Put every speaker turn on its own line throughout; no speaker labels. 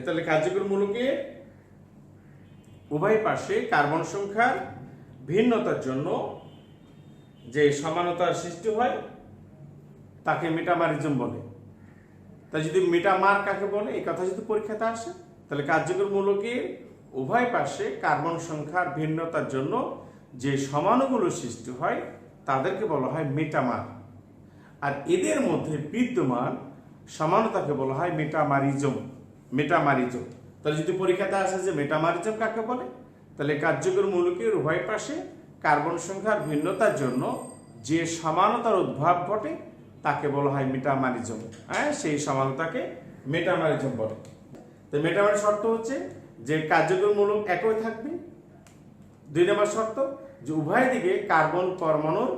তাহলে কার্যকর মূলকের উভয় পাশে কার্বন সংখ্যার ভিন্নতার জন্য যে সমানতার সৃষ্টি হয় তাকে মেটামারিজম বলে। তাই যদি মেটামার কাকে বলে এই কথা যদি পরীক্ষাতে আসে, তাহলে কার্যকর মূলকের উভয় পাশে কার্বন সংখ্যার ভিন্নতার জন্য যে সমাণুগুলো সৃষ্টি হয় তাদেরকে বলা হয় মেটামার। আর এদের মধ্যে বিদ্যমান সমানতাকে বলা হয় মেটামারিজম। তাহলে যদি পরীক্ষাতে আসে যে মেটামারিজম কাকে বলে, তাহলে কার্যকর মূলকের উভয় পাশে কার্বন সংখ্যার ভিন্নতার জন্য যে সমানতার উদ্ভব ঘটে তাকে বলা হয় মেটামারিজম। সেই সমানতাকে মেটামারিজম বলে। তো মেটামার শর্ত হচ্ছে যে কার্যকর মূলক একই থাকবে। 2 নম্বর শর্ত যে উভয় দিকে কার্বন পরমাণুর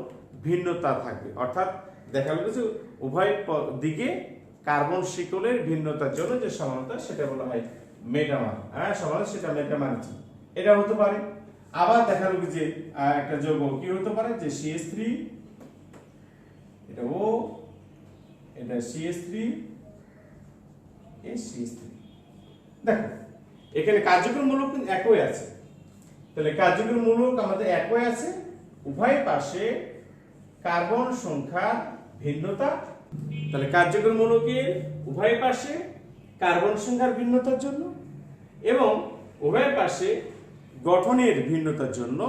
ভিন্নতা থাকবে, অর্থাৎ দেখা গেল যে উভয় দিকে কার্বন শিকলের ভিন্নতার জন্য যে সমানতা সেটা বলা হয় মেটামার। সমানতা সেটা মেটামারিজম। এটা হতে পারে। আবার দেখা গেল যে একটা যৌগ কি হতে পারে যে CH3, এটা O, এটা CH3, এই CH3। দেখো এখানে কার্যকর মূলক কিন্তু একই আছে। তাহলে কার্যকর মূলক আমাদের একই আছে, উভয় পাশে কার্বন সংখ্যার ভিন্নতা। তাহলে কার্যকর মূলকের উভয় পাশে কার্বন সংখ্যার ভিন্নতার জন্য এবং উভয় পাশে গঠনের ভিন্নতার জন্য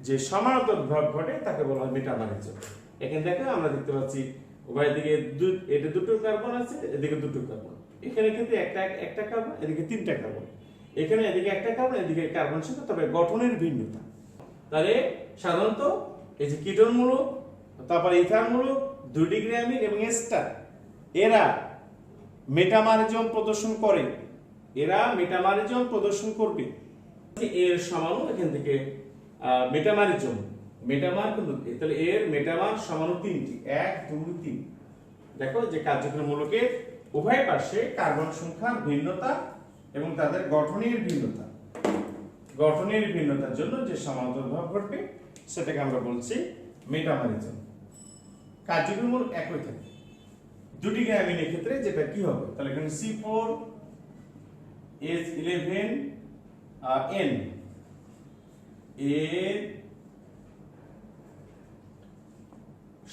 যে সমানতার উদ্ভব ঘটে তাকে বলা হয় মেটামারিজম। এখানে দেখো আমরা দেখতে পাচ্ছি উভয় দিকে এটা দুটো কার্বন আছে, এদিকে দুটো কার্বন, এখানে কিন্তু একটা কার্বন, এদিকে 3টা কার্বন, এখানে এদিকে একটা কার্বন, এদিকে কার্বন সংখ্যা, তবে গঠনের ভিন্নতা। তাহলে সাধারণত এই যে কিটোন মূলক, তারপর ইথার মূলক, 2 ডিগ্রি অ্যামিন এবং এস্টার, এরা মেটামারিজম প্রদর্শন করে। এর সমাণু এখান থেকে মেটামারিজম, মেটামার কিন্তু, তাহলে এর মেটামার সমাণু 3টি, 1 2 3। দেখো যে কার্যকর মূলকের উভয় পাশে কার্বন সংখ্যার ভিন্নতা এবং তাদের গঠনের ভিন্নতার জন্য যে সমান্তর ভাব ঘটবে সেটাকে আমরা বলছি মেটামারিজম। কার্যকর মূলক একই থাকে। 2 ডিগ্রি অ্যামিনের ক্ষেত্রে যেটা কি হবে, তাহলে এখানে C4H11N এর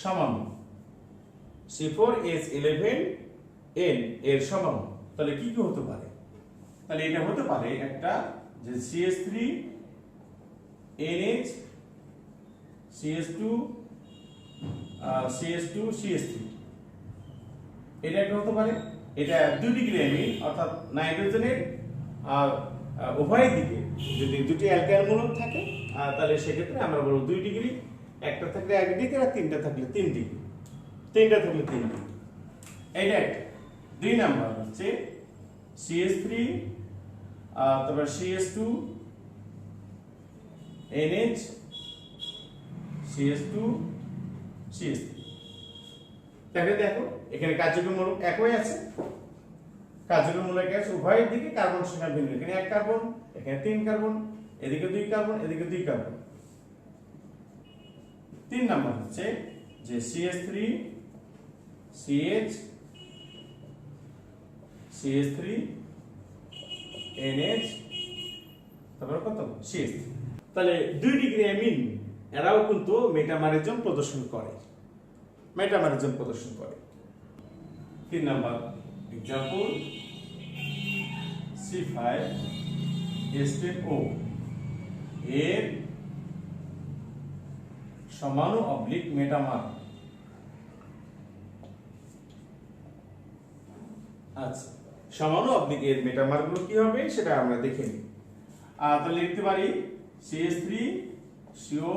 সমাণু, C4H11N এর সমাণু। তাহলে কি কি হতে পারে? তাহলে এটা হতে পারে একটা যে CH3NH CH2 CH3, এটা একটা হতে পারে। এটা 2 ডিগ্রি অ্যামিন, অর্থাৎ নাইট্রোজেনের উভয় দিকে যদি দুটি অ্যালকাইল মূলক থাকে তাহলে সেক্ষেত্রে আমরা বলবো 2 ডিগ্রি, একটা থাকলে 1 ডিগ্রি আর 3টা থাকলে 3 ডিগ্রি, 3টা থাকলে 3 ডিগ্রি। এইটা একটা। 2 নাম্বার হচ্ছে CH3 তারপর CH2 NH CH2 CH3। দেখো এখানে কার্যকর মূলক একই আছে, উভয় দিকে কার্বন সংখ্যা ভিন্ন। এখানে 1 কার্বন, এখানে 3 কার্বন, এদিকে 2 কার্বন, এদিকে 2 কার্বন। 3 নাম্বার হচ্ছে যে CH3 CH CH3 NH তারপর কত CH3। তাহলে 2 ডিগ্রি অ্যামিন এরাও কিন্তু মেটামারিজম প্রদর্শন করে। 3 নাম্বার এক্সাম্পল C5H10O এর সমাণু অবলিক মেটামার। আচ্ছা, সমাণু অবলিক এর মেটামার গুলো কি হবে সেটা আমরা দেখে নিই। তাহলে লিখতে পারি CH3 CO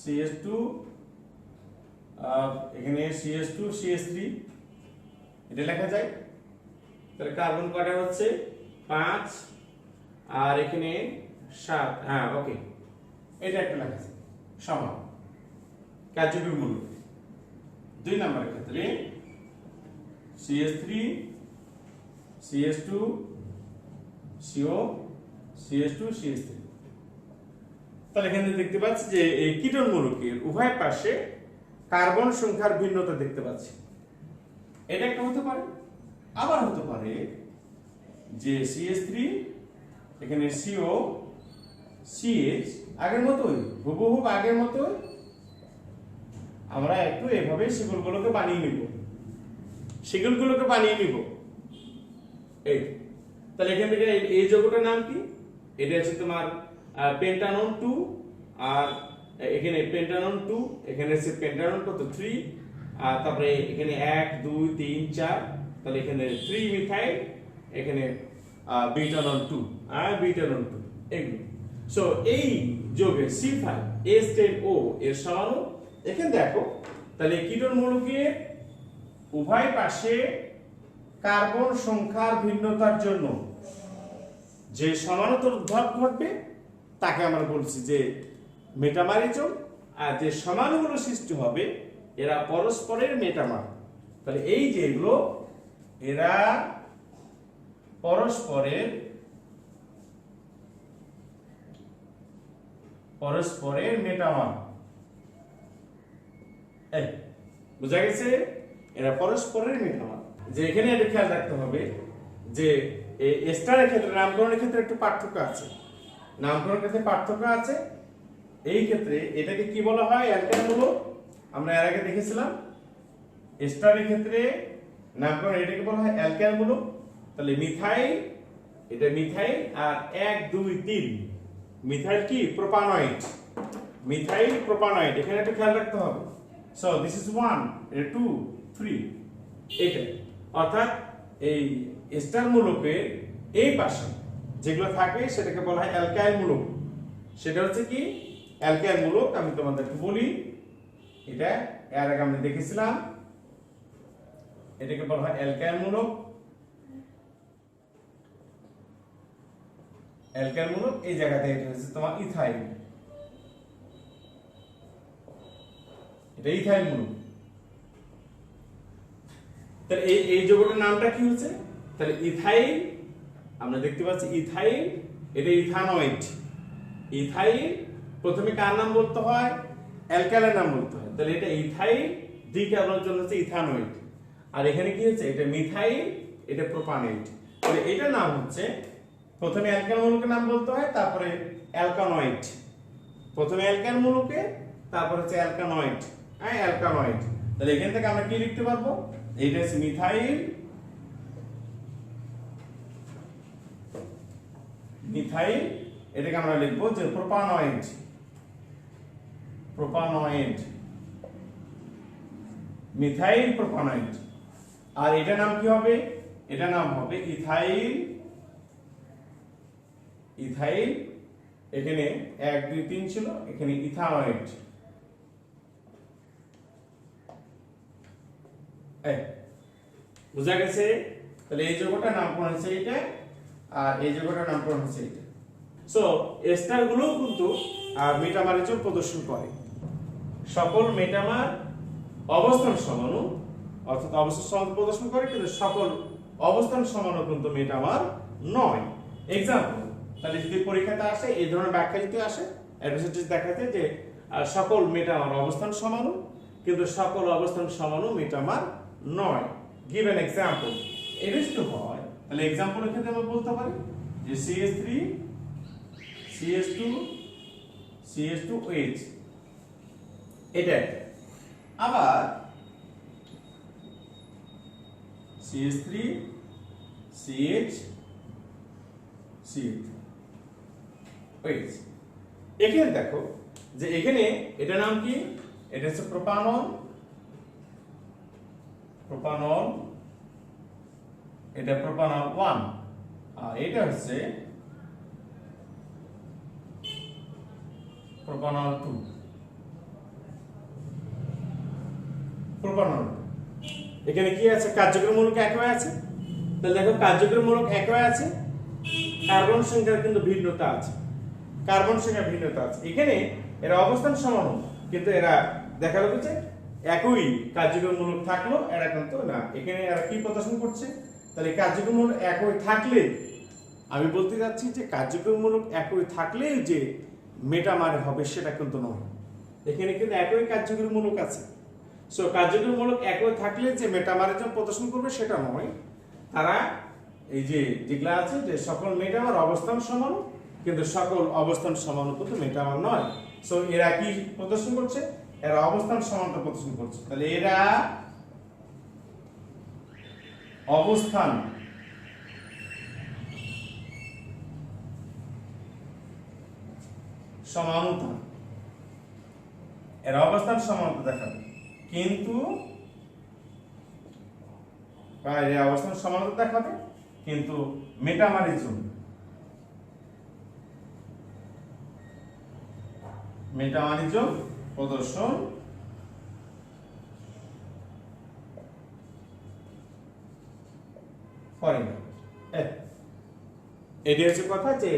CH2 এখানে CH2 CH3, এটা লেখা যায়। তাহলে কার্বন কয়টা হচ্ছে 5 আর এখানে 7। ওকে, এটা একটা লেখা আছে সমান কার্যকর মূলক। 2 নম্বরের ক্ষেত্রে CH3 CH2 CO CH2 CH3। তাহলে এখানে দেখতে পাচ্ছি যে এই কিটোন মূলকের উভয় পাশে কার্বন সংখ্যার ভিন্নতা দেখতে পাচ্ছি। এটা একটা হতে পারে। আবার হতে পারে যে CH3 এখানে CO CH আগের মতোই হুবহু আগের মতোই আমরা একটু এভাবে শিকলগুলোকে বানিয়ে নিব এই তাহলে এখান থেকে এই যৌগটার নাম কি এটা হচ্ছে তোমার পেন্টানন 2 আর এখানে পেন্টানন 2 এখানে আছে পেন্টানন কত 3 আর তারপরে এখানে 1 2 3 4 তাহলে এখানে 3 মিথাইল এখানে বিটানন 2 আর বিটানন 2 এগুলো সো এই যৌগের C5H10O এর সমাণু এখানে দেখো তাহলে কিটোন মৌলকে উভয় পাশে কার্বন সংখ্যার ভিন্নতার জন্য যে সমান্তর উদ্ভব ঘটবে তাকে আমরা বলছি যে মেটামারিজম আর যে সমাণুগুলো সৃষ্টি হবে এরা পরস্পরের মেটামার তাহলে এই যে এগুলো এরা পরস্পরের মেটামার বুঝা গেছে এরা পরস্পরের মেটামার যে এখানে একটা খেয়াল রাখতে হবে যে এস্টারের ক্ষেত্রে নামকরণের ক্ষেত্রে একটু পার্থক্য আছে এই ক্ষেত্রে এটাকে কি বলা হয় অ্যালকাইল মূলক আমরা এর আগে দেখেছিলাম এস্টারের ক্ষেত্রে নামকরণ এটাকে বলা হয় অ্যালকাইল মূলক তাহলে মিথাইল এটা মিথাইল আর 1 2 3 মিথাইল কি প্রোপানয়েড এখানে একটু খেয়াল রাখতে হবে সো দিস ইজ 1 2 3 এটা অর্থাৎ এই এস্টার মূলকের এই পাশে যেগুলো থাকে সেটাকে বলা হয় অ্যালকাইল মূলক সেটা হচ্ছে কি অ্যালকাইল মূলক আমি তোমাদেরকে বলি এটা এর আগে আমরা দেখেছিলাম এটাকে বলা হয় অ্যালকাইল মূলক এই জায়গাতে এটা হচ্ছে তোমার ইথাইল এটা ইথাইল মূলক তাহলে এই যৌগটার নামটা কি হচ্ছে তাহলে ইথাইল আমরা দেখতে পাচ্ছি ইথাইল এটা ইথাইল প্রথমে কার নাম বলতে হয় অ্যালকাইলের নাম বলতে হয় তাহলে এটা ইথাইল দ্বিকার্বনের জন্য হচ্ছে ইথানয়েড আর এখানে কি হচ্ছে এটা মিথাইল এটা প্রোপানয়েড তাহলে এটার নাম হচ্ছে প্রথমে অ্যালকাইল মূলকের নাম বলতে হয় তারপরে অ্যালকানয়েড প্রথমে অ্যালকাইল মূলকে তারপর হচ্ছে অ্যালকানয়েড তাহলে এখান থেকে আমরা কি লিখতে পারবো এইটা হচ্ছে মিথাইল এটাকে আমরা লিখবো যে প্রোপানয়েড মিথাইল প্রোপানয়েড আর এটা নাম কি হবে এটা নাম হবে ইথাইল এখানে 1 2 3 ছিল এখানে ইথানয়েড বুঝা গেছে তাহলে এই যৌগটার নামকরণ হচ্ছে এটা আর এই যৌগটার নামকরণ হচ্ছে এটা সো এস্টার গুলো কিন্তু মেটামারিজম প্রদর্শন করে সকল মেটামার অবস্থান সমাণু অর্থাৎ অবস্থান সমাণু প্রদর্শন করে কিন্তু সকল অবস্থান সমাণু কিন্তু মেটামার নয় एग्जांपल তাহলে যদি পরীক্ষাতে আসে এই ধরনের ব্যাখ্যা যদি আসে অ্যাডভার্সাইটিস দেখাতে যে সকল মেটামার অবস্থান সমাণু কিন্তু সকল অবস্থান সমাণু মেটামার নয় গিভ অ্যান एग्जांपल এটা যদি হয় তাহলে एग्जांपल এর ক্ষেত্রে আমরা বলতে পারি যে CH3 CH2 CH2OH এটা আবার CH3 CH CH2OH এখানে দেখো যে এখানে এটা নাম কি এটা হচ্ছে প্রোপানল এটা প্রোপানল 1 আর এটা হচ্ছে প্রোপানল 2 প্রোপানল এখানে কি আছে কার্যক্রমমূলক একই আছে তাহলে দেখো কার্যক্রমমূলক একই আছে কার্বন সংখ্যার কিন্তু ভিন্নতা আছে এখানে এরা অবস্থান সমান কিন্তু এরা দেখা যাচ্ছে একই কার্যক্রমমূলক থাকলো এরা কিন্তু না এখানে এরা কি প্রদর্শন করছে তাহলে কার্যক্রমমূলক একই থাকলে আমি বলতে যাচ্ছি যে কার্যক্রমমূলক একই থাকলে যে মেটামার হবে সেটা কিন্তু নয় এখানে কিন্তু একই কার্যক্রমমূলক আছে সো কার্যক্রমমূলক একই থাকলে যে মেটামারিজম প্রদর্শন করবে সেটা নয় তারা এই যে যেগুলা আছে যে সকল মেটামার অবস্থান সমান, কিন্তু সকল অবস্থান সমান কিন্তু মেটামার নয়। সো এরা কি প্রদর্শন করছে? এরা অবস্থান সমানতা প্রদর্শন করছে। তাহলে এরা অবস্থান সমানতা, এরা অবস্থান সমানতা দেখাবে, কিন্তু এরা অবস্থান সমানতা দেখাবে কিন্তু মেটামারিজম প্রদর্শন করে না। এটি হচ্ছে কথা যে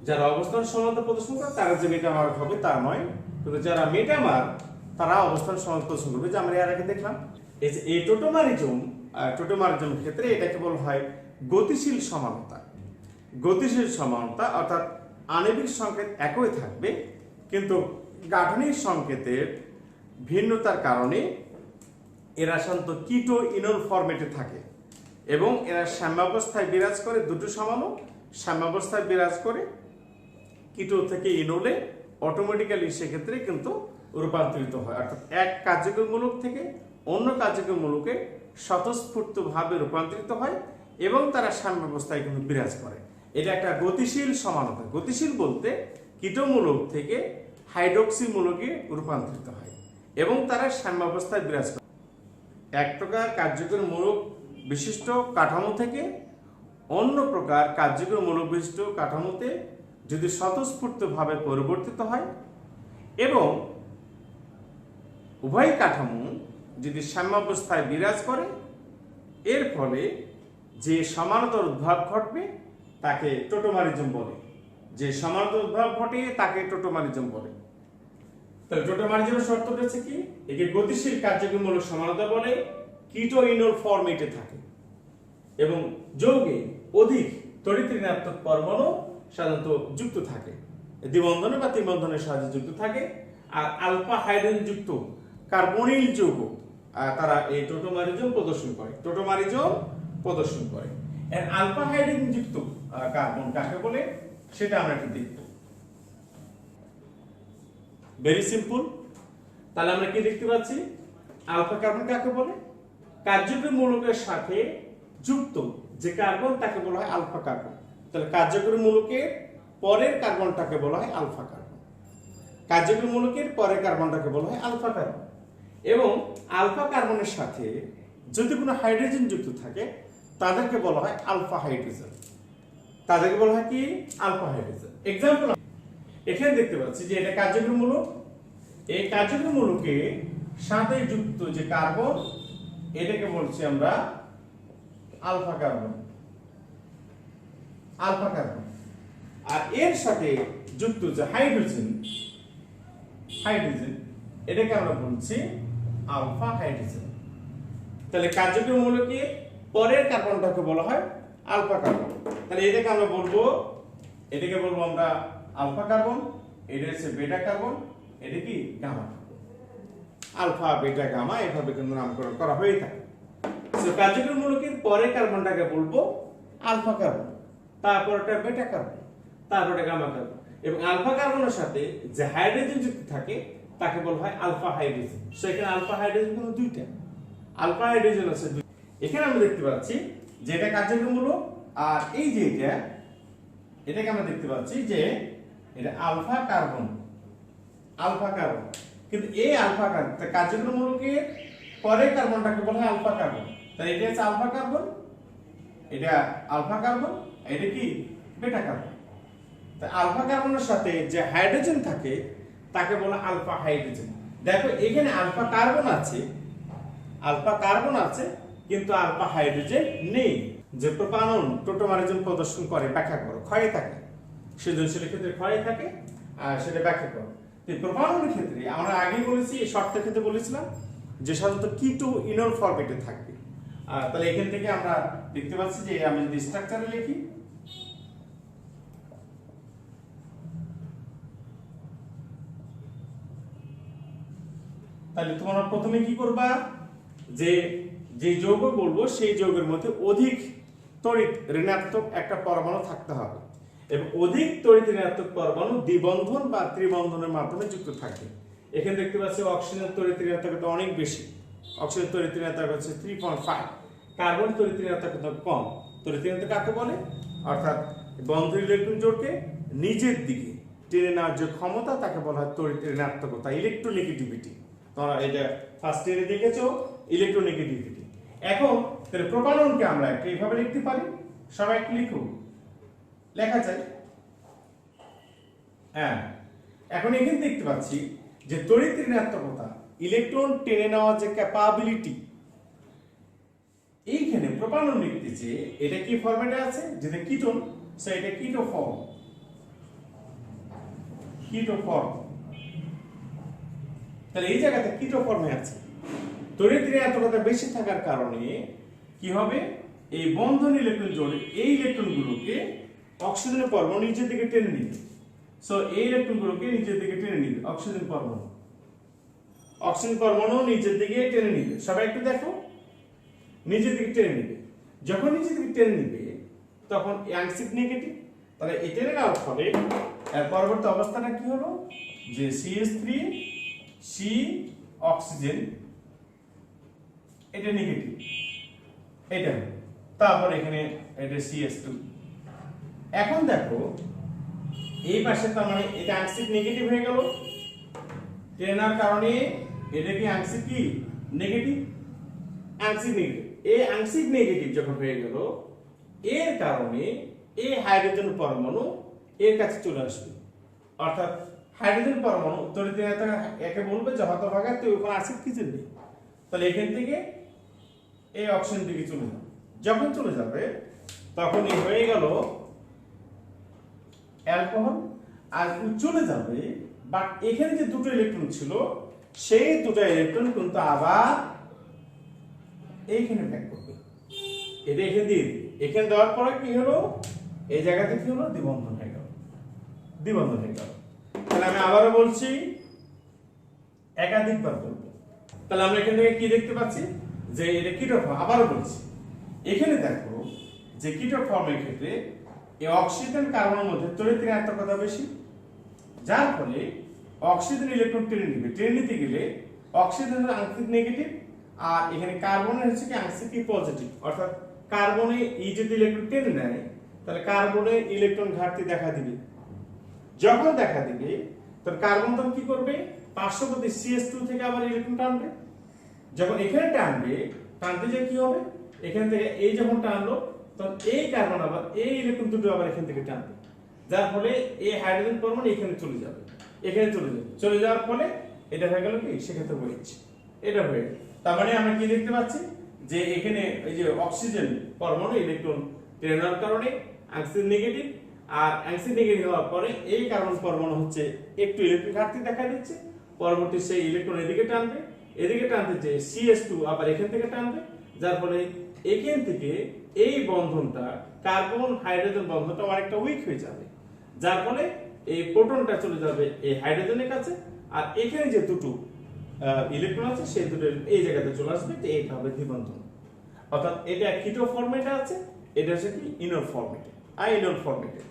যারা অবস্থান সমানতা প্রদর্শন করে তারা যে মেটামার হবে তা নয়, কিন্তু যারা মেটামার তারা অবস্থান সমানতা প্রদর্শন করবে। যে আমরা এর আগে দেখলাম এই টোটোমারিজম ক্ষেত্রে এটাকে বলা হয় গতিশীল সমানতা। গতিশীল সমানতা অর্থাৎ আণবিক সংকেত একই থাকবে, কিন্তু গাঠনিক সংকেতের ভিন্নতার কারণে এরা সাধারণত কিটো ইনোল ফরম্যাটে থাকে এবং এরা সাম্যাবস্থায় বিরাজ করে, দুটো সমানও সাম্যাবস্থায় বিরাজ করে কিটো থেকে ইনোলে অটোমেটিক্যালি সেক্ষেত্রে কিন্তু রূপান্তরিত হয়। অর্থাৎ এক কার্যকরমূলক থেকে অন্য কার্যকরমূলকে স্বতঃস্ফূর্তভাবে রূপান্তরিত হয় এবং তারা সাম্যাবস্থায় কিন্তু বিরাজ করে। এটা একটা গতিশীল সমানতা। গতিশীল বলতে কিটোমূলক থেকে হাইড্রক্সি মূলকে রূপান্তরিত হয় এবং তারা সাম্যাবস্থায় বিরাজ করে। এক প্রকার কার্যকরী মূলক বিশিষ্ট কাঠামো থেকে অন্য প্রকার কার্যকরী মূলক বিশিষ্ট কাঠামোতে যদি স্বতঃস্ফূর্তভাবে পরিবর্তিত হয় এবং উভয় কাঠামো যদি সাম্যাবস্থায় বিরাজ করে, এর ফলে যে সমানতার উদ্ভব ঘটবে তাকে টোটোমারিজম বলে। যে সমানতার উদ্ভব ঘটে তাকে টোটোমারিজম বলে। তাহলে টোটোমারিজমের শর্ত রয়েছে কি? একে গতিশীল কার্যকরীমূলক সমানতা বলে, কিটো ইনোল ফরম্যাটে থাকে এবং যৌগে অধিক তড়িৎ ঋণাত্মক পরমাণু সাধারণত যুক্ত থাকে, দ্বিবন্ধনে বা ত্রিবন্ধনের সাহায্যে যুক্ত থাকে। আর আলফা হাইড্রোজেন যুক্ত কার্বনিল যৌগ তারা এই টোটোমারিজম প্রদর্শন করে। এর আলফা হাইড্রোজেন যুক্ত কার্বন কাকে বলে সেটা আমরা একটু দেখব। Very simple. তাহলে আমরা কি দেখতে পাচ্ছি? আলফা কার্বন কাকে বলে? কার্যকরী মূলকের সাথে যুক্ত যে কার্বন তাকে বলা হয় আলফা কার্বন। তাহলে কার্যকরী মূলকের পরের কার্বনটাকে বলা হয় আলফা কার্বন, কার্যকরী মূলকের পরের কার্বনটাকে বলা হয় আলফা কার্বন। এবং আলফা কার্বনের সাথে যদি কোনো হাইড্রোজেন যুক্ত থাকে তাদেরকে বলা হয় আলফা হাইড্রোজেন। তাদেরকে বলা হয় কি? Alpha hydrogen. এক্সাম্পল এখানে দেখতে পাচ্ছি যে এটা কার্যকরী মূলক। এই কার্যকরী মূলকের সাথে যুক্ত যে কার্বন এটাকে বলছি আমরা আলফা কার্বন। আর এর সাথে যুক্ত যে হাইড্রোজেন এটাকে আমরা বলছি আলফা হাইড্রোজেন। তাহলে কার্যকরী মূলকের পরের কার্বনটাকে বলা হয় আলফা কার্বন। তাহলে এটাকে বলবো আমরা আলফা কার্বন, এটা হচ্ছে বেটা কার্বন, এটা কি gamma carbon. Alpha beta gamma এভাবে কিন্তু নামকরণ করা হয়ে থাকে। কার্যকরী মূলকের পরের কার্বনটাকে বলবো আলফা কার্বন, তারপরটা বেটা কার্বন, তারপরটা গামা কার্বন। এবং আলফা কার্বনের সাথে যে হাইড্রোজেন যুক্ত থাকে তাকে বলা হয় আলফা হাইড্রোজেন। সেখানে আলফা হাইড্রোজেন কিন্তু দুইটা, আলফা হাইড্রোজেন আছে দুইটা। এখানে আমরা দেখতে পাচ্ছি যে এটা কার্যকরী মূলক, আর এই যে এটাকে আমরা দেখতে পাচ্ছি যে এটা আলফা কার্বন। কিন্তু এই আলফা কার্বন কার্যকরী মূলকের পরের কার্বনটাকে বলা হয় আলফা কার্বন। তাহলে এটা হচ্ছে আলফা কার্বন, এটা আলফা কার্বন, এটা কি বেটা কার্বন। তাই আলফা কার্বনের সাথে যে হাইড্রোজেন থাকে তাকে বলা আলফা হাইড্রোজেন। দেখো এখানে আলফা কার্বন আছে কিন্তু আলফা হাইড্রোজেন নেই। যে প্রোপানল টোটোমারিজম প্রদর্শন করে ব্যাখ্যা করো। ক্ষয়ে থাকে, সৃজনশীলের ক্ষেত্রে ক্ষয়ে থাকে, আর সেটা ব্যাখ্যা করো। প্রোপানলের ক্ষেত্রে আমরা আগেই বলেছি, এই শর্তের ক্ষেত্রে বলেছিলাম যে সাধারণত কিটো ইনোল ফরম্যাটে থাকবে। তাহলে এখান থেকে আমরা দেখতে পাচ্ছি যে আমি যদি স্ট্রাকচারে লিখি, তাহলে তোমরা প্রথমে কি করবা, যে যৌগ বলবো সেই যৌগের মধ্যে অধিক তড়িৎ ঋণাত্মক একটা পরমাণু থাকতে হবে এবং অধিক তড়িৎ ঋণাত্মক পরমাণু দ্বিবন্ধন বা ত্রিবন্ধনের মাধ্যমে যুক্ত থাকে। এখানে দেখতে পাচ্ছি অক্সিজেনের তড়িৎ ঋণাত্মকতা অনেক বেশি, অক্সিজেন তড়িৎ ঋণাত্মকতা হচ্ছে 3.5, কার্বন তড়িৎ ঋণাত্মকতা কম। তড়িৎ ঋণাত্মক কাকে বলে? অর্থাৎ বন্ধ ইলেকট্রন জোড়কে নিজের দিকে টেনে নেওয়ার যে ক্ষমতা তাকে বলা হয় তড়িৎ ঋণাত্মকতা, ইলেকট্রোনেগেটিভিটি। তোমরা এটা ফার্স্ট ইয়ারে দেখেছো, ইলেকট্রোনেগেটিভিটি। এখন তাহলে প্রোপাননকে আমরা এইভাবে লিখতে পারি, সবাই একটু লিখো, লেখা যায়। হ্যাঁ, এখন এখানে দেখতে পাচ্ছি যে তড়িৎ ঋণাত্মকতা, ইলেকট্রন টেনে নেওয়ার যে ক্যাপাবিলিটি, এইখানে প্রোপানন লিখতেছে এটা কি ফরম্যাটে আছে, যেটা কিটোন, সো এটা কিটো ফর্ম, কিটো ফর্ম। তাহলে এই জায়গাতে কিটো ফর্মে আছে। তড়িৎ ঋণাত্মকতা বেশি থাকার কারণে কি হবে, এই বন্ধন ইলেকট্রন জোড়ে এই ইলেকট্রনগুলোকে অক্সিজেনের পরমাণু নিচের দিকে টেনে নিবে। সো এই ইলেকট্রনগুলোকে নিচের দিকে টেনে নিবে অক্সিজেন পরমাণু, অক্সিজেন পরমাণু নিচের দিকে টেনে নিবে। সবাই একটু দেখো, নিচের দিকে টেনে নিবে। যখন নিচের দিকে টেনে নিবে তখন আংশিক নেগেটিভ, তাহলে এই টেনে নেওয়ার ফলে এর পরবর্তী অবস্থাটা কি হলো, যে CH3 C অক্সিজেন, এটা নেগেটিভ, এটা তারপর এখানে এটা CH2। এখন দেখো এই পাশে, তার মানে এটা আংশিক নেগেটিভ হয়ে গেল, টেনার কারণে এটা কি আংশিক কি নেগেটিভ, আংশিক নেগেটিভ। এই আংশিক নেগেটিভ যখন হয়ে গেল, এর কারণে এই হাইড্রোজেন পরমাণু এর কাছে চলে আসবে। অর্থাৎ হাইড্রোজেন পরমাণু তড়িৎ ঋণাত্মক একে বলবে যে হতভাগা তুই ওখানে আসিড কিছু নেই, তাহলে এখান থেকে এই অক্সিজেন দিকে চলে যাবে। যখন চলে যাবে তখন এই হয়ে গেল অ্যালকোহল, আর চলে যাবে। বাট এখানে যে দুটো ইলেকট্রন ছিল, সেই দুটো ইলেকট্রন কিন্তু আবার এইখানে ব্যাক করবে, এটা এখানে দিয়ে দিবে। এখানে দেওয়ার পরে কি হলো, এই জায়গাতে কি হলো, দ্বিবন্ধন হয়ে গেল, দ্বিবন্ধন হয়ে গেল। তাহলে আমি আবারও বলছি, একাধিকবার বলবো। তাহলে আমরা এখান থেকে কি দেখতে পাচ্ছি, যে এটা কিটো ফর্ম। আবারও বলছি, এখানে দেখো যে কিটো ফর্মের ক্ষেত্রে এই অক্সিজেন কার্বনের মধ্যে তড়িৎ ঋণাত্মকতা বেশি, যার ফলে অক্সিজেন ইলেকট্রন টেনে নিবে। টেনে নিতে গেলে অক্সিজেনের আংশিক নেগেটিভ, আর এখানে কার্বনের হচ্ছে কি আংশিক পজিটিভ। অর্থাৎ কার্বনে এই যদি ইলেকট্রন টেনে নেয়, তাহলে কার্বনে ইলেকট্রন ঘাটতি দেখা দিবে। যখন দেখা দিবে, তখন কার্বন তখন কি করবে, পার্শ্ববর্তী CH2 থেকে আবার ইলেকট্রন টানবে। যখন এখানে টানবে, টানতে যে কি হবে, এখান থেকে এই যখন টানলো, তখন এই কার্বন আবার এই ইলেকট্রন দুটো আবার এখান থেকে টানবে, যার ফলে এই হাইড্রোজেন পরমাণু এখানে চলে যাবে, এখানে চলে যাবে। চলে যাওয়ার ফলে এটা হয়ে গেল কি, সেক্ষেত্রে বলেছি এটা হয়ে গেল। তার মানে আমরা কি দেখতে পাচ্ছি, যে এখানে এই যে অক্সিজেন পরমাণু ইলেকট্রন টেনে নেওয়ার কারণে আংশিক নেগেটিভ, আর আংশিক নেগেটিভ হওয়ার পরে এই কার্বন পরমাণু হচ্ছে একটু ইলেকট্রন ঘাটতি দেখা দিচ্ছে, পরবর্তী সেই ইলেকট্রন এদিকে টানবে, এদিকে টানতে যে CH2 আবার এখান থেকে টানবে, যার ফলে এখান থেকে এই বন্ধনটা, কার্বন হাইড্রোজেন বন্ধনটা অনেকটা উইক হয়ে যাবে, যার ফলে এই প্রোটনটা চলে যাবে এই হাইড্রোজেনের কাছে, আর এখানে যে দুটো ইলেকট্রন আছে সেই দুটো এই জায়গাতে চলে আসবে, এটা হবে দ্বিবন্ধন। অর্থাৎ এটা কিটো ফরম্যাটে আছে, এটা হচ্ছে কি ইনল ফরম্যাটে, আইনল ফরম্যাটে।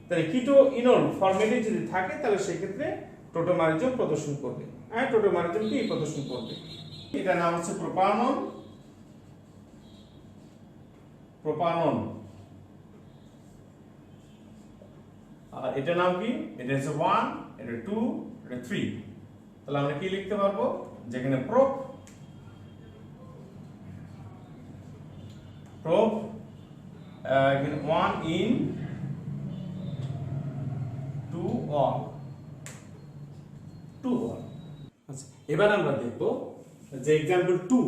তাহলে কিটো ইনল ফরম্যাটে যদি থাকে, তাহলে সেই ক্ষেত্রে টোটোমারিজম প্রদর্শন করবে। আর টোটোমারিজম কি প্রদর্শন করবে, এটা নাম হচ্ছে প্রোপানন, প্রোপানন। আর এটা নাম কি, এটা হচ্ছে 1, এটা 2, এটা 3। তাহলে আমরা কি লিখতে পারবো, যেখানে প্রোপ, প্রোপ এখানে 1 in 2 on, 2 on। আচ্ছা, এবার আমরা দেখব যে एग्जांपल 2,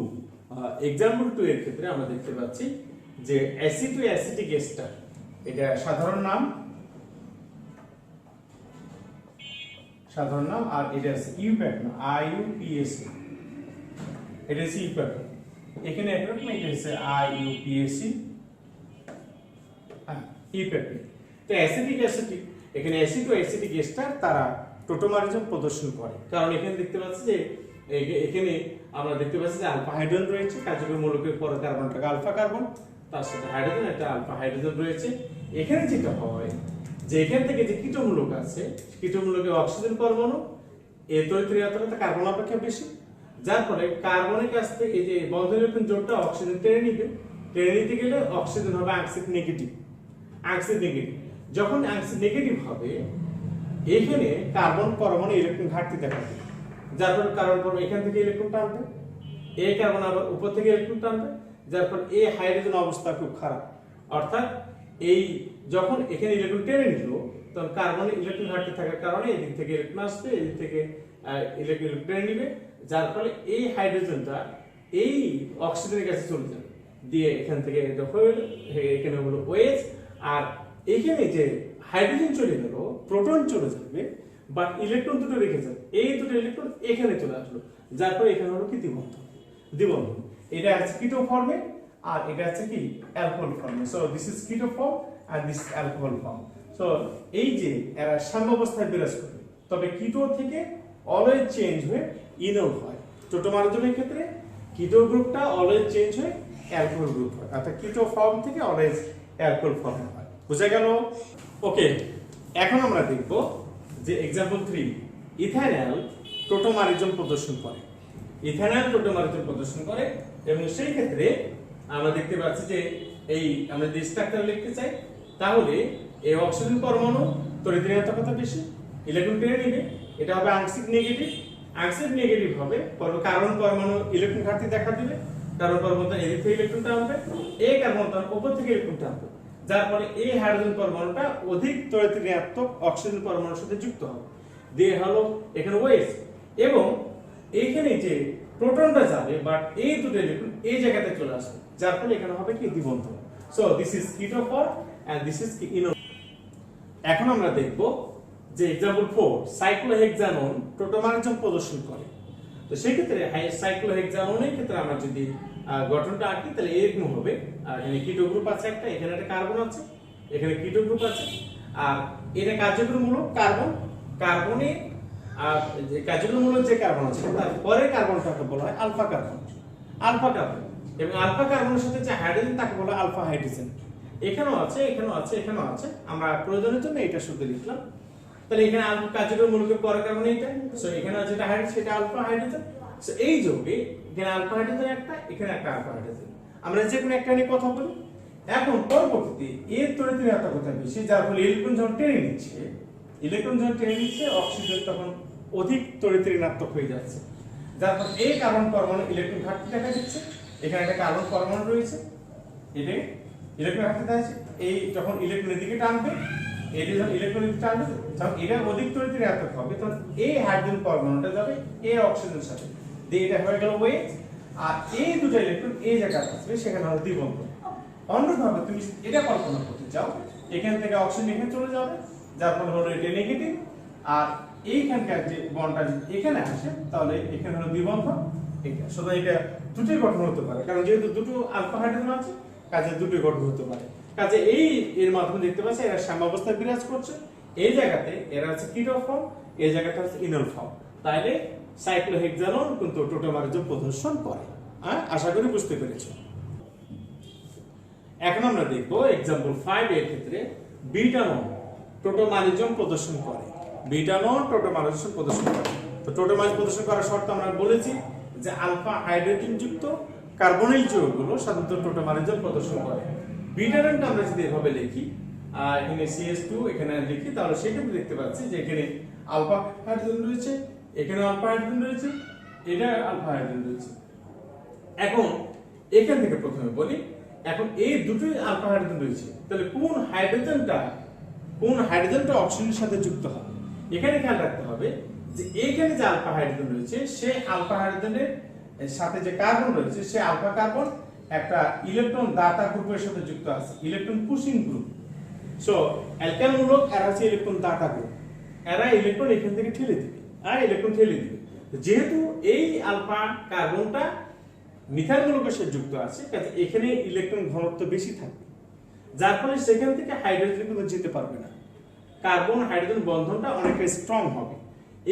एग्जांपल 2 এর ক্ষেত্রে আমরা দেখতে পাচ্ছি যে অ্যাসিড টু অ্যাসিটিক এস্টার, এটা সাধারণ নাম, সাধারণ নাম। আর এটা আছে ইউপ্যাক না, IUPAC, এটা হচ্ছে ইউপ্যাক। এখানে একরকম, এটা হচ্ছে IUPAC, ইউপ্যাক। তো অ্যাসিডিক অ্যাসিটিক, এখানে অ্যাসিড ও অ্যাসিটিক এস্টার তারা টোটোমারিজম প্রদর্শন করে। কারণ এখানে দেখতে পাচ্ছি যে এখানে আমরা দেখতে পাচ্ছি যে আলফা হাইড্রোজেন রয়েছে, কার্যকরী মৌলকের পরে কার্বনটাকে আলফা কার্বন, তার সাথে হাইড্রোজেন, একটা আলফা হাইড্রোজেন রয়েছে। এখানে যেটা হয় যে এখান থেকে যে কীটমূলক আছে, কীটমূলকের অক্সিজেন পরমাণু এর তড়িৎ ঋণাত্মকতা কার্বন অপেক্ষা বেশি, যার ফলে কার্বনের কাছ থেকে এই যে বন্ধ ইলেকট্রন জোড়টা অক্সিজেন টেনে নিবে, টেনে নিতে গেলে অক্সিজেন হবে আংশিক নেগেটিভ। আংশিক নেগেটিভ যখন আংশিক নেগেটিভ হবে, এখানে কার্বন পরমাণু ইলেকট্রন ঘাটতি দেখা দেবে, যার ফলে কার্বন পরমাণু এখান থেকে ইলেকট্রন টানবে, এই কার্বন আবার উপর থেকে ইলেকট্রন টানবে, যার ফলে এই হাইড্রোজেন অবস্থা খুব খারাপ। অর্থাৎ এই যখন এখানে ইলেকট্রন টেনে নিল, তখন কার্বনের ইলেকট্রন ঘাটতি থাকার কারণে এদিক থেকে ইলেকট্রন আসবে, এদিক থেকে ইলেকট্রন টেনে নিবে, যার ফলে এই হাইড্রোজেনটা এই অক্সিজেনের কাছে চলে যাবে, দিয়ে এখান থেকে এটা হলো, এখানে হলো OH, আর এখানে যে হাইড্রোজেন চলে গেল, প্রোটন চলে যাবে, বাট ইলেকট্রন দুটো রেখে যাবে, এই দুটো ইলেকট্রন এখানে চলে আসলো, যার ফলে এখানে হলো কি দ্বিবন্ধন। এটা আছে কিটো ফর্মে, আর এটা আছে কি অ্যালকোহল ফর্মে। So this is keto form আর দিস অ্যালকোহল ফর্ম। সো এই যে এরা সাম্যাবস্থায় বিরাজ করে, তবে কিটো থেকে অলওয়েজ চেঞ্জ হয়ে ইনল হয়। টোটোমারজমের ক্ষেত্রে কিটো গ্রুপটা অলওয়েজ চেঞ্জ হয়ে অ্যালকোহল গ্রুপ হয়, অর্থাৎ কিটো ফর্ম থেকে অলওয়েজ অ্যালকোহল ফর্ম হয়। বুঝা গেল? ওকে, এখন আমরা দেখব যে एग्जांपल 3 ইথানল টোটোমারিজম প্রদর্শন করে। ইথানল টোটোমারিজম প্রদর্শন করে, এবং সেই ক্ষেত্রে আমরা দেখতে পাচ্ছি যে এই আমরা যে স্ট্রাকচার লিখতে চাই, তাহলে এই অক্সিজেন পরমাণু তড়িৎ ঋণাত্মকতা বেশি, ইলেকট্রন টেনে নেবে, এটা হবে আংশিক নেগেটিভ। আংশিক নেগেটিভ হবে কার্বন পরমাণু ইলেকট্রন ঘাটতি দেখা দিবে, কার্বন পরমাণু এদিক থেকে ইলেকট্রন টানবে, এই কার্বন উপর থেকে ইলেকট্রন টানবে, যার ফলে এই হাইড্রোজেন পরমাণুটা অধিক তড়িৎ ঋণাত্মক অক্সিজেন পরমাণুর সাথে যুক্ত হবে, দিয়ে হলো এখানে OH, এবং এইখানে যে প্রোটনটা যাবে, বাট এই দুটো ইলেকট্রন এই জায়গাতে চলে আসবে, যার ফলে এখানে হবে কি দ্বিবন্ধন। So this is keto form and this is কি ইনো। এখন আমরা দেখব যে एग्जांपल 4 সাইক্লোহেক্সানন টোটোমারিজম প্রদর্শন করে। তো সেই ক্ষেত্রে সাইক্লোহেক্সাননের ক্ষেত্রে আমরা যদি গঠনটা আঁকি, তাহলে এরকম হবে। এখানে কিটো গ্রুপ আছে একটা, এখানে একটা কার্বন আছে, এখানে কিটো গ্রুপ আছে, আর এটা কার্যক্রমমূলক কার্বন, কার্বনে আর যে কার্যক্রমমূলক যে কার্বন আছে তার পরের কার্বনটাকে বলা হয় আলফা কার্বন। আলফা কার্বন এবং আলফা কার্বনের সাথে যে হাইড্রোজেন তাকে বলা হয় আলফা হাইড্রোজেন। এখানেও আছে, এখানেও আছে, এখানেও আছে, আমরা প্রয়োজনের জন্য এটা শুধু লিখলাম। তাহলে এখানে আলফা কার্যক্রমমূলকের পরের কার্বন এইটা, সো এখানে যেটা হাইড্রোজেন সেটা আলফা হাইড্রোজেন। সো এই যোগে এখানে আলফা হাইড্রোজেন একটা, এখানে একটা আলফা হাইড্রোজেন, আমরা যে কোনো একটা নিয়ে কথা বলি। এখন পরবর্তীতে এর তড়িৎ ঋণাত্মকতা বেশি, যার ফলে ইলেকট্রন যখন টেনে নিচ্ছে, অক্সিজেন তখন অধিক তড়িৎ ঋণাত্মক হয়ে যাচ্ছে, যার ফলে এই কার্বন পরমাণু ইলেকট্রন ঘাটতি দেখা দিচ্ছে। এখানে একটা কার্বন পরমাণু রয়েছে, এটা ইলেকট্রন ঘাটতি আছে, এই যখন ইলেকট্রনের দিকে টানবে, এটা যখন ইলেকট্রনের দিকে টানবে, যখন এটা অধিক তড়িৎ ঋণাত্মক হবে, তখন এই হাইড্রোজেন পরমাণুটা যাবে এই অক্সিজেনের সাথে, দিয়ে এটা হয়ে গেল OH, আর এই দুটো ইলেকট্রন এই জায়গায় আসবে, সেখানে হবে দ্বিবন্ধন। অন্যভাবে তুমি এটা কল্পনা করতে চাও, এখান থেকে অক্সিজেন এখানে চলে যাবে, যার ফলে হলো এটা নেগেটিভ, আর এইখানকার যে বন্ডটা এখানে আসে, তাহলে এখানে হলো দ্বিবন্ধন। এটা শুধু এটা দুটোই গঠন হতে পারে, কারণ যেহেতু দুটো আলফা হাইড্রোজেন আছে, কাজে দুটোই গঠন হতে পারে। কাজে এই এর মাধ্যমে দেখতে পাচ্ছি এরা সাম্যাবস্থায় বিরাজ করছে। এই জায়গাতে এরা হচ্ছে কিটো ফর্ম, এই জায়গাটা হচ্ছে ইনল ফর্ম। তাইলে সাইক্লোহেক্সানন কিন্তু টোটোমারিজম প্রদর্শন করে। আশা করি বুঝতে পেরেছো। এখন আমরা দেখবো एग्जांपल 5 এর ক্ষেত্রে বিটানন টোটোমারিজম প্রদর্শন করে। বিটানন টোটোমারিজম প্রদর্শন করে। তো টোটোমারিজম প্রদর্শন করার শর্ত আমরা বলেছি যে আলফা হাইড্রোজেন যুক্ত কার্বনিল যৌগগুলো সাধারণত টোটোমারিজম প্রদর্শন করে। বিটাননটা আমরা যদি এভাবে লিখি, এখানে CH2 এখানে লিখি, তাহলে সেক্ষেত্রে দেখতে পাচ্ছি যে এখানে আলফা হাইড্রোজেন রয়েছে, এখানে আলফা হাইড্রোজেন রয়েছে, এটা আলফা হাইড্রোজেন রয়েছে। এখন এখান থেকে প্রথমে বলি, এখন এই দুটোই আলফা হাইড্রোজেন রয়েছে, তাহলে কোন হাইড্রোজেনটা অক্সিজেনের সাথে যুক্ত হবে। এখানে খেয়াল রাখতে হবে যে এইখানে যে আলফা হাইড্রোজেন রয়েছে, সেই আলফা হাইড্রোজেনের সাথে যে কার্বন রয়েছে, সেই আলফা কার্বন একটা ইলেকট্রন দাতা গ্রুপের সাথে যুক্ত আছে, electron pushing group. So alkyl মূলক এরা হচ্ছে ইলেকট্রন দাতা গ্রুপ, এরা ইলেকট্রন এখান থেকে ঠেলে দিবে, ইলেকট্রন ঠেলে দিবে। যেহেতু এই আলফা কার্বনটা মিথাইল মূলকের সাথে যুক্ত আছে, কাজে এখানে ইলেকট্রন ঘনত্ব বেশি থাকবে, যার ফলে সেখান থেকে হাইড্রোজেন কিন্তু যেতে পারবে না, কার্বন হাইড্রোজেন বন্ধনটা অনেকটা স্ট্রং হবে।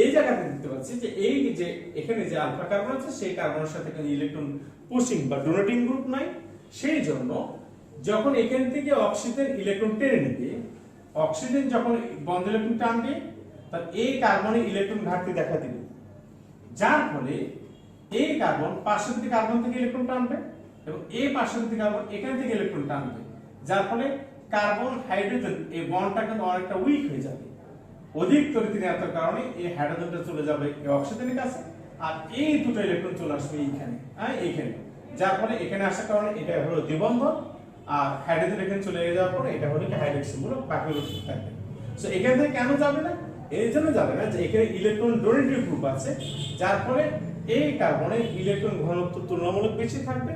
এই জায়গাতে দেখতে পাচ্ছি যে এই যে এখানে যে আলফা কার্বন আছে, সেই কার্বনের সাথে কোনো ইলেকট্রন পুশিং বা ডোনেটিং গ্রুপ নাই, সেই জন্য যখন এখান থেকে অক্সিজেন ইলেকট্রন টেনে নেবে, অক্সিজেন যখন বন্ধ ইলেকট্রন টানবে, তার এই কার্বনে ইলেকট্রন ঘাটতি দেখা দিবে, যার ফলে এই কার্বন পার্শ্ববর্তী কার্বন থেকে ইলেকট্রন টানবে এবং এই পার্শ্ববর্তী কার্বন এখান থেকে ইলেকট্রন টানবে, যার ফলে কার্বন হাইড্রোজেন এই বন্ডটা কিন্তু অনেকটা উইক হয়ে যাবে। অধিক তড়িৎ কারণে এই হাইড্রোজেনটা চলে যাবে এই অক্সিজেনের কাছে, আর এই দুটো ইলেকট্রন চলে আসবে এইখানে, এইখানে, যার ফলে এখানে আসার কারণে এটা হলো দ্বিবন্ধন, আর হাইড্রোজেন এখানে চলে যাওয়ার পরে এটা হলো কি হাইড্রোক্সি মূলক, বাকিগুলো ঠিক থাকবে। সো এখান থেকে কেন যাবে না? এই জন্য যাবে না যে এখানে ইলেকট্রন ডোনেটিভ গ্রুপ আছে, যার ফলে এই কার্বনের ইলেকট্রন ঘনত্ব তুলনামূলক বেশি থাকবে।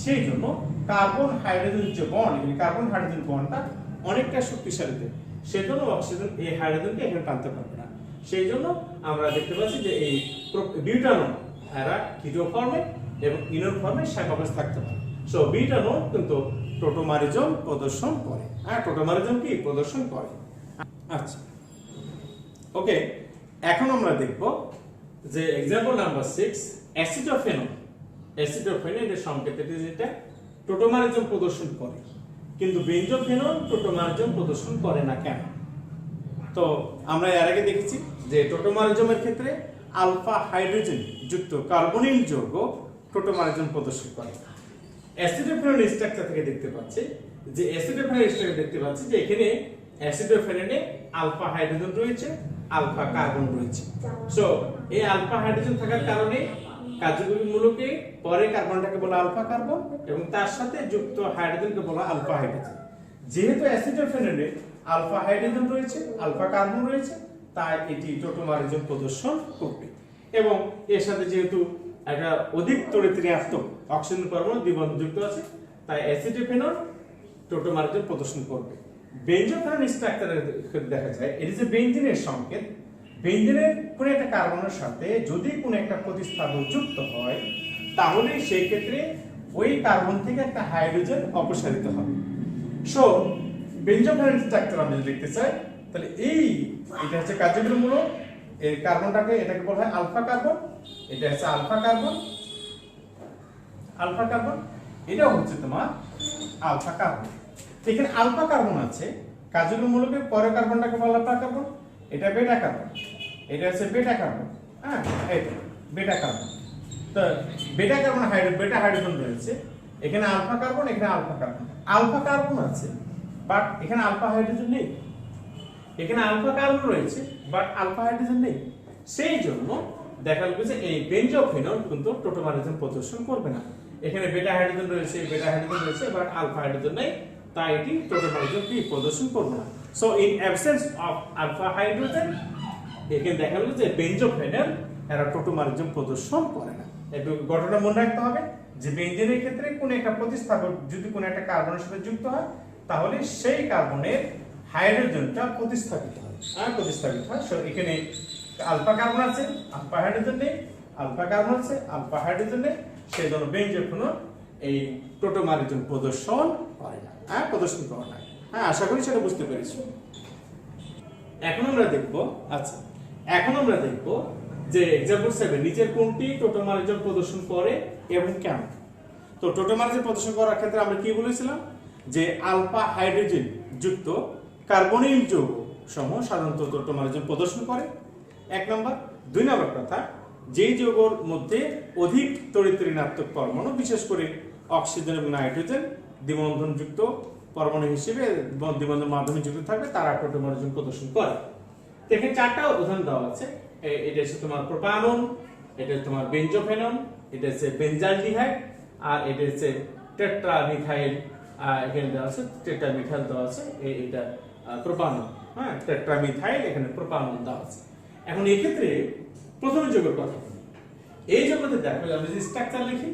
সেই জন্য কার্বন হাইড্রোজেন যে বন্ড, এখানে কার্বন হাইড্রোজেন বন্ডটা অনেকটা শক্তিশালী দেবে, সেজন্য অক্সিজেন এই হাইড্রোজেনকে এখানে টানতে পারবে না। সেই জন্য আমরা দেখতে পাচ্ছি যে এই বিউটানন এরা কিটো ফর্মে এবং ইনন ফর্মে সমাবেশ থাকতে পারে। সো বিউটানন কিন্তু টোটোমারিজম প্রদর্শন করে, টোটোমারিজম কি প্রদর্শন করে। আচ্ছা, ওকে, এখন আমরা দেখব যে एग्जांपल নাম্বার 6 অ্যাসিডোফেনন। অ্যাসিডোফেনন এর সংকেত যেটা টোটোমারিজম প্রদর্শন করে, কিন্তু বেনজোফেনন টোটোমারিজম প্রদর্শন করে না কেন? তো আমরা এর আগে দেখেছি যে টোটোমারিজমের ক্ষেত্রে আলফা হাইড্রোজেন যুক্ত কার্বনিল যৌগ টোটোমারিজম প্রদর্শন করে। অ্যাসিডোফেনন স্ট্রাকচার থেকে দেখতে পাচ্ছি যে এখানে অ্যাসিডোফেননে আলফা হাইড্রোজেন রয়েছে, আলফা কার্বন রয়েছে। সো এই আলফা হাইড্রোজেন থাকার কারণে কার্যকরী মূলকে পরে কার্বনটাকে বলা আলফা কার্বন এবং তার সাথে যুক্ত হাইড্রোজেনকে বলা আলফা হাইড্রোজেন। যেহেতু অ্যাসিডোফেননে আলফা হাইড্রোজেন রয়েছে, আলফা কার্বন রয়েছে, তাই এটি টোটোমারিজম প্রদর্শন করবে। এবং এর সাথে যেহেতু একটা অধিক তড়িৎ-ঋণাত্মক অক্সিজেন পরমাণু দ্বিবন্ধন যুক্ত আছে, তাই অ্যাসিডোফেনন টোটোমারিজম প্রদর্শন করবে। বেনজোফেনন স্ট্রাকচারে দেখা যায় এটি যে বেনজিনের সংকেত, বেনজিনের কোন একটা কার্বনের সাথে যদি কোন একটা প্রতিস্থাপক যুক্ত হয়, তাহলে সেই ক্ষেত্রে ওই কার্বন থেকে একটা হাইড্রোজেন অপসারিত হবে। সো বেনজোফেনন স্ট্রাকচার আমরা দেখতে চাই, তাহলে এটা হচ্ছে কার্যকরীমূলক, এই কার্বনটাকে এটাকে বলা হয় আলফা কার্বন, এটা হচ্ছে আলফা কার্বন, এটা হচ্ছে তোমার আলফা কার্বন। এখানে আলফা কার্বন আছে, কার্যকরীমূলকের পরের কার্বনটাকে বলা আলফা কার্বন, এটা বেটা কার্বন, এটা হচ্ছে বেটা কার্বন, এইটা বেটা কার্বন। তো বেটা কার্বন বেটা হাইড্রোজেন রয়েছে, এখানে আলফা কার্বন, এখানে আলফা কার্বন আছে, বাট এখানে আলফা হাইড্রোজেন নেই। এখানে আলফা কার্বন রয়েছে বাট আলফা হাইড্রোজেন নেই। সেই জন্য দেখা গেল যে এই বেনজোফেনন কিন্তু টোটোমারিজম প্রদর্শন করবে না। এখানে বেটা হাইড্রোজেন রয়েছে বাট আলফা হাইড্রোজেন নেই, তাই এটি টোটোমারিজম কি প্রদর্শন করবে না। So in absence of alpha hydrogen, এখানে দেখা গেল যে বেনজোফেনন এরা টোটোমারিজম প্রদর্শন করে না। একটু ঘটনা মনে রাখতে হবে যে বেনজিনের ক্ষেত্রে কোন একটা প্রতিস্থাপক যদি কোন একটা কার্বনের সাথে যুক্ত হয়, তাহলে সেই কার্বনের হাইড্রোজেনটা প্রতিস্থাপিত হয়। সো এখানে আলফা কার্বন আছে, আলফা হাইড্রোজেন নেই, আলফা কার্বন আছে, আলফা হাইড্রোজেন নেই, সেই জন্য বেনজোফেনন এই টোটোমারিজম প্রদর্শন করে না, আশা করি সেটা বুঝতে পেরেছি। এখন আমরা দেখব যে एग्जांपल 7 নিচের কোনটি টোটোমারিজম প্রদর্শন করে এবং কেন। তো টোটোমারিজম প্রদর্শন করার ক্ষেত্রে আমরা কি বলেছিলাম যে আলফা হাইড্রোজেন যুক্ত কার্বনিল যৌগ সমূহ সাধারণত টোটোমারিজম প্রদর্শন করে, 1 নম্বর। 2 নম্বর কথা, যেই যৌগের মধ্যে অধিক তড়িৎ-ঋণাত্মক পরমাণু, বিশেষ করে অক্সিজেন এবং নাইট্রোজেন দ্বিবন্ধন যুক্ত পরমাণু হিসেবে দ্বিবন্ধন মাধ্যমে যুক্ত থাকবে, তারা টোটোমারিজম প্রদর্শন করে। এখানে 4টা উদাহরণ দেওয়া আছে। এটা হচ্ছে তোমার প্রোপানন, এটা হচ্ছে তোমার বেনজোফেনন, এটা হচ্ছে বেনজালডিহাইড, আর এটা হচ্ছে টেট্রামিথাইল। এখানে দেওয়া আছে টেট্রামিথাইল দেওয়া আছে, এটা প্রোপানন, টেট্রামিথাইল, এখানে প্রোপানন দেওয়া আছে। এখন এই ক্ষেত্রে প্রথম যৌগের কথা বলি। এই যৌগতে দেখো আমরা যদি স্ট্রাকচার লিখি,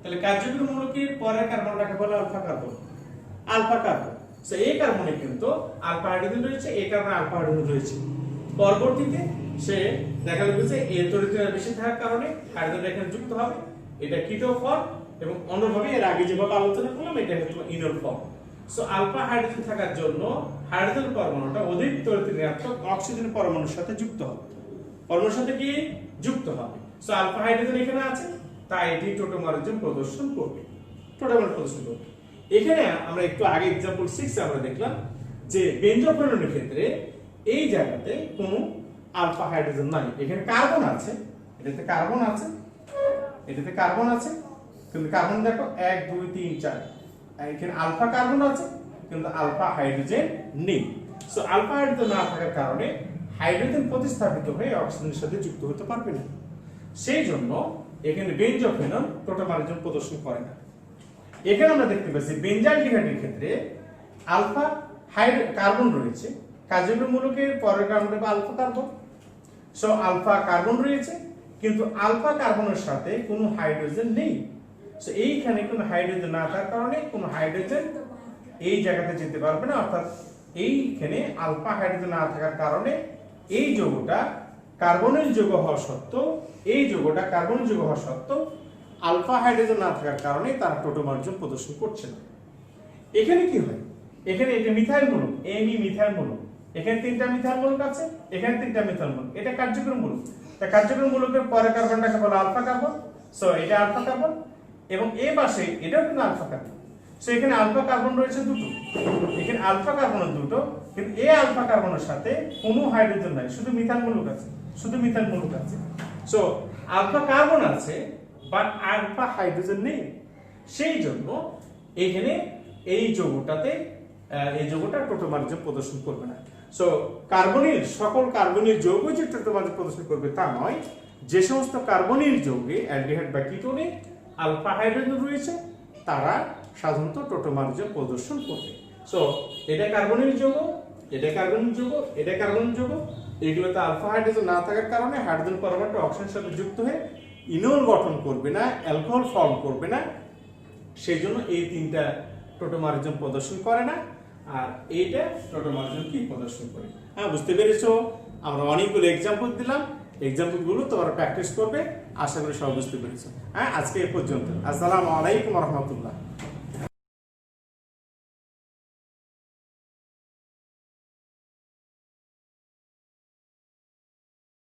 তাহলে কার্যকরী মূলকের পরের কার্বনটাকে বলা আলফা কার্বন। সো এই কার্বনে কিন্তু আলফা হাইড্রোজেন রয়েছে, এই কার্বনে আলফা হাইড্রোজেন রয়েছে। পরবর্তীতে সে দেখা গেল যে এর তড়িৎ বেশি থাকার কারণে হাইড্রোজেন এখানে যুক্ত হবে, এটা কিটো ফর্ম, এবং অন্যভাবে এর আগে যেভাবে আলোচনা করলাম এটা হচ্ছে enol form. So alpha hydrogen থাকার জন্য হাইড্রোজেন পরমাণুটা অধিক তড়িৎ-ঋণাত্মক অক্সিজেন পরমাণুর সাথে যুক্ত হবে, সো আলফা হাইড্রোজেন এখানে আছে, তাই এটি টোটোমারিজম প্রদর্শন করবে। এখানে আমরা একটু আগে एग्जांपल 6 আমরা দেখলাম যে বেঞ্জোফেননের ক্ষেত্রে এই জায়গাতে কোনো আলফা হাইড্রোজেন নাই, এখানে কার্বন আছে, এটাতে কার্বন আছে, এটাতে কার্বন আছে, কিন্তু কার্বন দেখো 1 2 3 4, এখানে আলফা কার্বন আছে কিন্তু আলফা হাইড্রোজেন নেই। সো আলফা হাইড্রোজেন না থাকার কারণে হাইড্রোজেন প্রতিস্থাপিত হয়ে অক্সিজেনের সাথে যুক্ত হতে পারবে না, সেই জন্য এখানে বেঞ্জোফেনন টোটামারিজম প্রদর্শন করে না। এখানে আমরা দেখতে পাচ্ছি বেনজালডিহাইডের ক্ষেত্রে আলফা কার্বন রয়েছে, কার্যকরী মূলকের পরের কার্বন হবে alpha carbon. So alpha carbon রয়েছে কিন্তু আলফা কার্বনের সাথে কোনো হাইড্রোজেন নেই। সো এইখানে কোনো হাইড্রোজেন না থাকার কারণে কোনো হাইড্রোজেন এই জায়গাতে যেতে পারবে না, অর্থাৎ এইখানে আলফা হাইড্রোজেন না থাকার কারণে এই যৌগটা কার্বনের যৌগ হওয়া সত্ত্বেও, এই যৌগটা কার্বনের যৌগ হওয়া সত্ত্বেও আলফা হাইড্রোজেন না থাকার কারণে তারা টোটোমারিজম প্রদর্শন করছে না। এখানে কি হয়, এখানে এটা মিথাইল মূলক, এমি মিথাইল মূলক, এখানে 3টা মিথাইল মূলক আছে, এখানে 3টা মিথাইল মূলক, এটা কার্যকরী মূলক। তা কার্যকরী মূলকের পরের কার্বনটাকে বলা আলফা কার্বন। সো এটা আলফা কার্বন এবং এই পাশে এটাও কিন্তু আলফা কার্বন। সো এখানে আলফা কার্বন রয়েছে দুটো, এখানে আলফা কার্বনের দুটো, কিন্তু এই আলফা কার্বনের সাথে কোনো হাইড্রোজেন নাই, শুধু মিথাইল মূলক আছে, শুধু মিথাইল মূলক আছে। সো আলফা কার্বন আছে বাট আলফা হাইড্রোজেন নেই, সেই জন্য এখানে এই যৌগটাতে এই যৌগটা টোটোমারিজম প্রদর্শন করবে না। সো কার্বনিল সকল কার্বনিল যৌগ যে টোটোমারিজম প্রদর্শন করবে তা নয়, যে সমস্ত কার্বনিল যৌগে অ্যালডিহাইড বা কিটোনে আলফা হাইড্রোজেন রয়েছে তারা সাধারণত টোটোমারিজম প্রদর্শন করবে। সো এটা কার্বনিল যৌগ, এটা কার্বনিল যৌগ, এটা কার্বনিল যৌগ, এগুলোতে আলফা হাইড্রোজেন না থাকার কারণে হাইড্রোজেন পরমাণুটা অক্সিজেনের সাথে যুক্ত হয়ে ইনোল গঠন করবে না, অ্যালকোহল ফর্ম করবে না, সেই জন্য এই 3টা টোটোমারিজম প্রদর্শন করে না। আর এইটা টোটোমারিজম কি প্রদর্শন করে। হ্যাঁ, বুঝতে পেরেছো? আমরা অনেকগুলো এক্সাম্পল দিলাম, এক্সাম্পলগুলো তোমরা প্র্যাকটিস করবে, আশা করি সব বুঝতে পেরেছো। হ্যাঁ, আজকে এই পর্যন্ত। আসসালামু আলাইকুম ওয়া রাহমাতুল্লাহ।